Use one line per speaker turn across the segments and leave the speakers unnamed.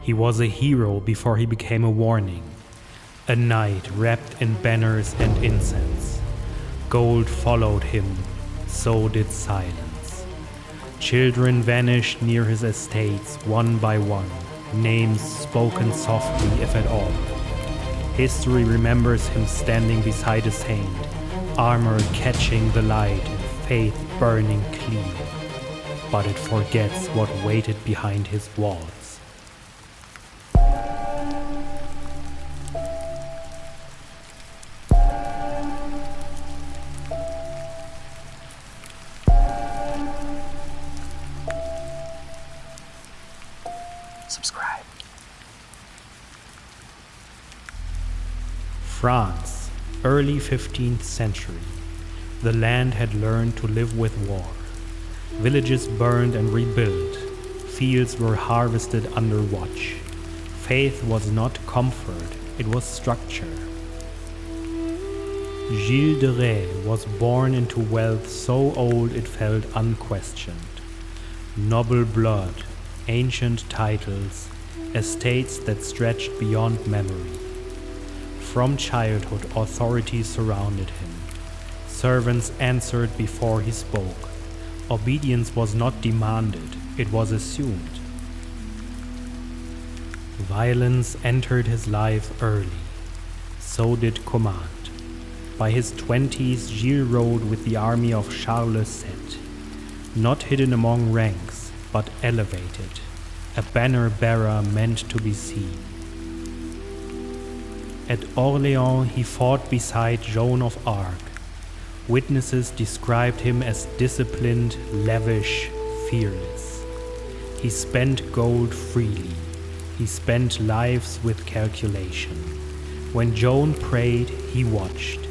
He was a hero before he became a warning, a knight wrapped in banners and incense. Gold followed him, so did silence. Children vanished near his estates one by one, names spoken softly if at all. History remembers him standing beside a saint, armor catching the light, faith burning clean. But it forgets what waited behind his walls.
Subscribe.
France, early 15th century. The land had learned to live with war. Villages burned and rebuilt. Fields were harvested under watch. Faith was not comfort, it was structure. Gilles de Rais was born into wealth so old it felt unquestioned. Noble blood, ancient titles, estates that stretched beyond memory. From childhood, authority surrounded him. Servants answered before he spoke. Obedience was not demanded, it was assumed. Violence entered his life early. So did command. By his 20s, Gilles rode with the army of Charles VII, not hidden among ranks, but elevated, a banner bearer meant to be seen. At Orléans he fought beside Joan of Arc. Witnesses described him as disciplined, lavish, fearless. He spent gold freely. He spent lives with calculation. When Joan prayed, he watched.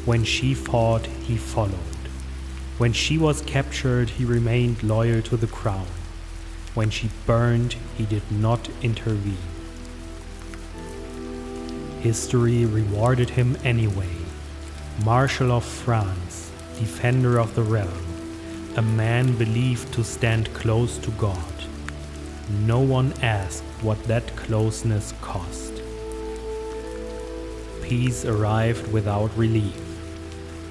When she fought, he followed. When she was captured, he remained loyal to the crown. When she burned, he did not intervene. History rewarded him anyway. Marshal of France, defender of the realm, a man believed to stand close to God. No one asked what that closeness cost. Peace arrived without relief.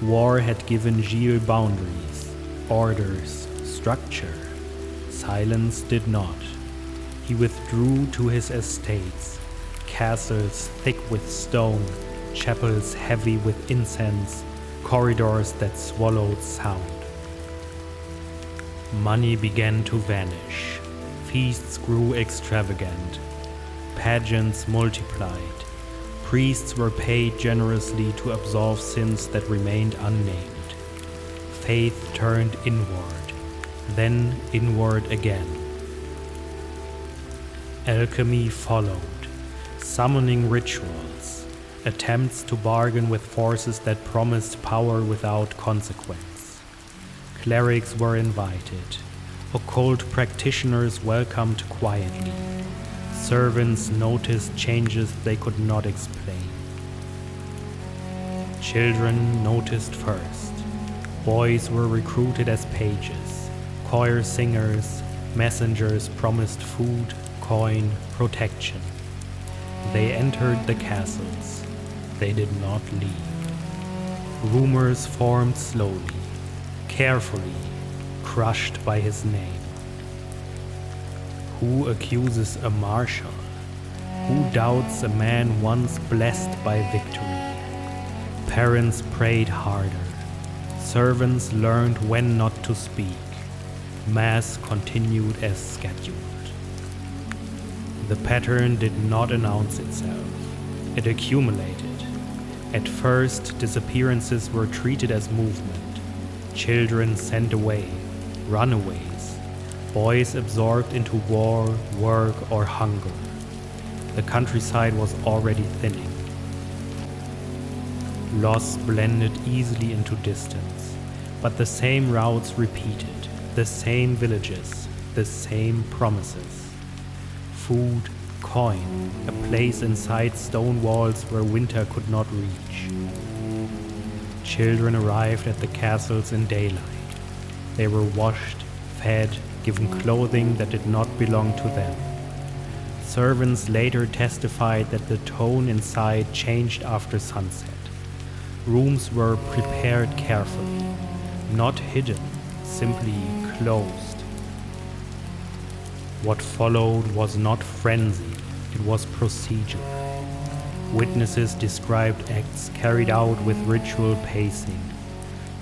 War had given Gilles boundaries, orders, structure. Silence did not. He withdrew to his estates, castles thick with stone, chapels heavy with incense, corridors that swallowed sound. Money began to vanish. Feasts grew extravagant. Pageants multiplied. Priests were paid generously to absolve sins that remained unnamed. Faith turned inward, then inward again. Alchemy followed, summoning rituals, attempts to bargain with forces that promised power without consequence. Clerics were invited, occult practitioners welcomed quietly. Servants noticed changes they could not explain. Children noticed first. Boys were recruited as pages. Choir singers, messengers promised food, coin, protection. They entered the castles. They did not leave. Rumors formed slowly, carefully, crushed by his name. Who accuses a marshal? Who doubts a man once blessed by victory? Parents prayed harder. Servants learned when not to speak. Mass continued as scheduled. The pattern did not announce itself. It accumulated. At first, disappearances were treated as movement. Children sent away, runaways. Boys absorbed into war, work, or hunger. The countryside was already thinning. Loss blended easily into distance, but the same routes repeated, the same villages, the same promises. Food, coin, a place inside stone walls where winter could not reach. Children arrived at the castles in daylight. They were washed, fed, given clothing that did not belong to them. Servants later testified that the tone inside changed after sunset. Rooms were prepared carefully, not hidden, simply closed. What followed was not frenzy, it was procedure. Witnesses described acts carried out with ritual pacing,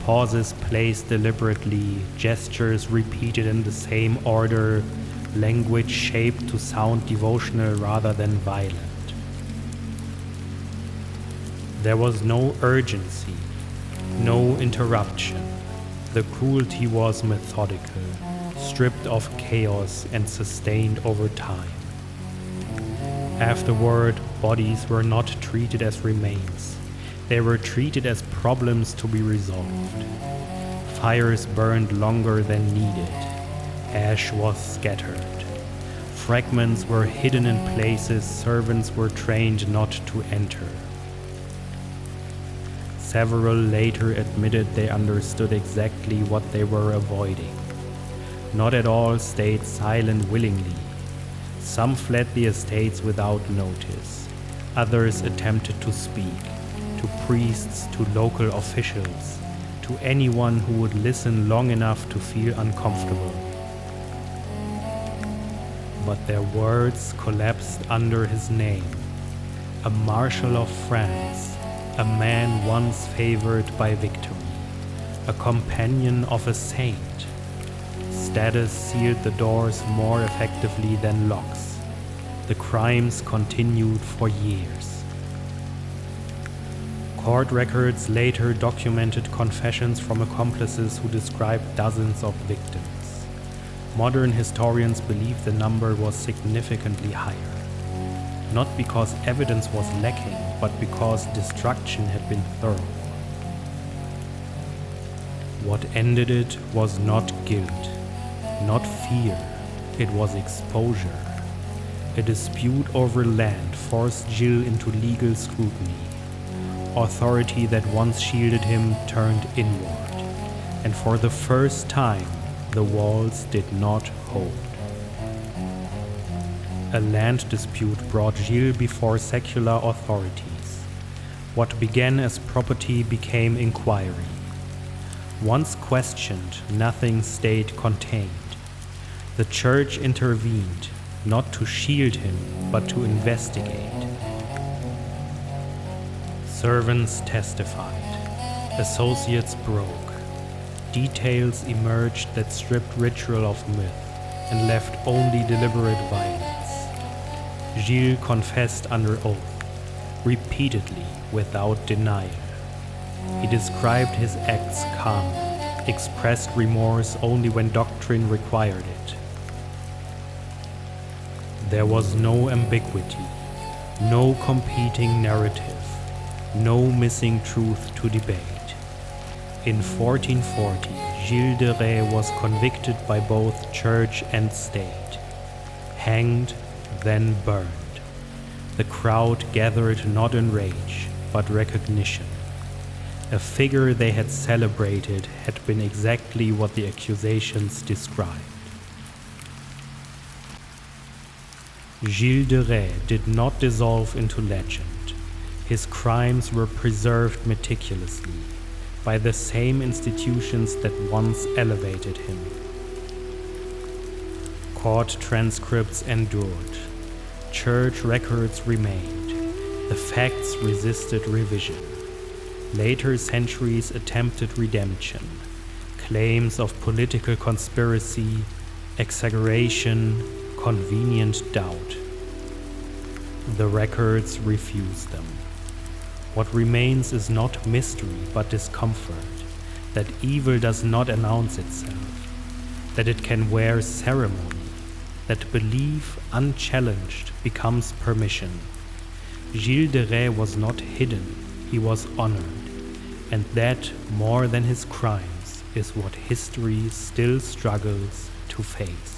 pauses placed deliberately, gestures repeated in the same order, language shaped to sound devotional rather than violent. There was no urgency, no interruption. The cruelty was methodical, stripped of chaos and sustained over time. Afterward, bodies were not treated as remains. They were treated as problems to be resolved. Fires burned longer than needed. Ash was scattered. Fragments were hidden in places servants were trained not to enter. Several later admitted they understood exactly what they were avoiding. Not at all stayed silent willingly. Some fled the estates without notice. Others attempted to speak, to priests, to local officials, to anyone who would listen long enough to feel uncomfortable. But their words collapsed under his name. A Marshal of France, a man once favored by victory, a companion of a saint. Status sealed the doors more effectively than locks. The crimes continued for years. Court records later documented confessions from accomplices who described dozens of victims. Modern historians believe the number was significantly higher, not because evidence was lacking, but because destruction had been thorough. What ended it was not guilt, not fear, it was exposure. A dispute over land forced Gilles into legal scrutiny. Authority that once shielded him turned inward, and for the first time, the walls did not hold. A land dispute brought Gilles before secular authorities. What began as property became inquiry. Once questioned, nothing stayed contained. The church intervened, not to shield him, but to investigate. Servants testified. Associates broke. Details emerged that stripped ritual of myth and left only deliberate violence. Gilles confessed under oath, repeatedly without denial. He described his acts calmly, expressed remorse only when doctrine required it. There was no ambiguity, no competing narrative, no missing truth to debate. In 1440, Gilles de Rais was convicted by both church and state, hanged, then burned. The crowd gathered not in rage, but recognition. A figure they had celebrated had been exactly what the accusations described. Gilles de Rais did not dissolve into legend. His crimes were preserved meticulously by the same institutions that once elevated him. Court transcripts endured. Church records remained. The facts resisted revision. Later centuries attempted redemption. Claims of political conspiracy, exaggeration, convenient doubt. The records refused them. What remains is not mystery but discomfort, that evil does not announce itself, that it can wear ceremony, that belief unchallenged becomes permission. Gilles de Rais was not hidden, he was honored, and that, more than his crimes, is what history still struggles to face.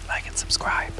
Like and subscribe.